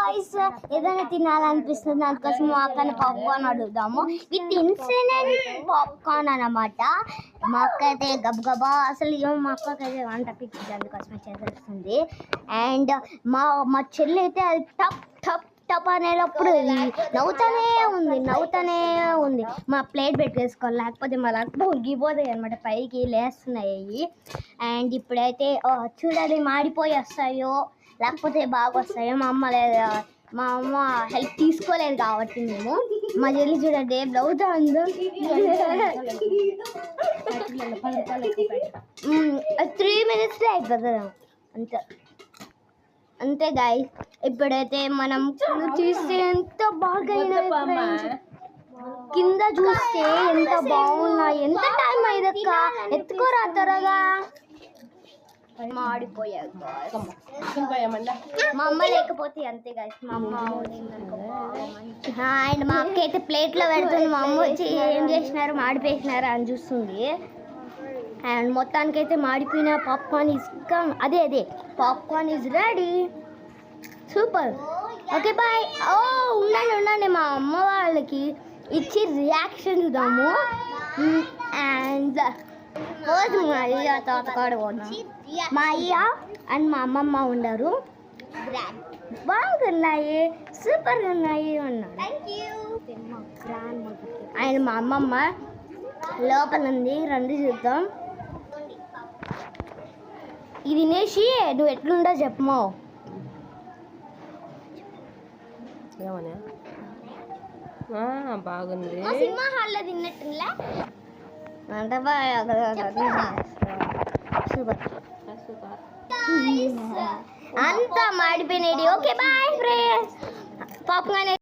Guys ఏదైనా తినాలనిపిస్తుంది దానికోసం మా అక్కని పాప్కార్న్ అడుగుదాము విత్ ఇన్సిడెంట్ పాప్కార్న్ అన్నమాట. మా అక్క అయితే గబగబా అసలు మా అక్కకైతే వంట పిచ్చింది అందుకోసమే చేసేస్తుంది. అండ్ మా చెల్లి అయితే అది టప్ టప్ టప్ అనేటప్పుడు నవ్వుతానే ఉంది. మా ప్లేట్ పెట్టేసుకోవాలి లేకపోతే మళ్ళీ పొంగిపోతాయి అనమాట, పైకి లేస్తున్నాయి. అండ్ ఇప్పుడైతే చూడాలి మాడిపోయి వస్తాయో లేకపోతే బాగా వస్తాయో. మా అమ్మ హెల్ప్ తీసుకోలేదు కాబట్టి మేము. మా చెల్లి చూడండి బ్లౌజ్ అందు 3 minutesలో అయిపోతుంది అంతే గాయస్. ఇప్పుడైతే మనం చూస్తే ఎంత బాగా కింద చూస్తే ఎంత బాగున్నాయి. ఎంత టైం అయ్యదక్క ఎత్తుకోరా త్వరగా. మాడిపోయారు మా అమ్మ లేకపోతే అంతే గాయస్. మా అమ్మ అండ్ మా అక్క అయితే ప్లేట్లో పెడుతుంది. మా అమ్మ వచ్చి ఏం చేసినారు మాడిపోయినారు అని చూస్తుంది. అండ్ మొత్తానికైతే మాడిపోయిన పాప్కార్న్ అదే popcorn is ready. Super. Okay bye. ఉండండి మా అమ్మ వాళ్ళకి ఇచ్చి రియాక్షన్ చూద్దాము. అండ్ రోజు మా అయ్య తాతకాడ మా అయ్య అండ్ మా అమ్మమ్మ ఉండరు. బాగున్నాయి సూపర్గా ఉన్నాయి అన్నాడు. అండ్ మా అమ్మమ్మ లోపల ఉంది, రండి చూద్దాం. ఇది తినేసి నువ్వు ఎట్లుండో చెప్పమో. బాగుంది. సినిమా హాల్లో తిన్నట్టుందిలే అంతా మాడిపోయినాయి. Okay bye friends. పాప్కార్న్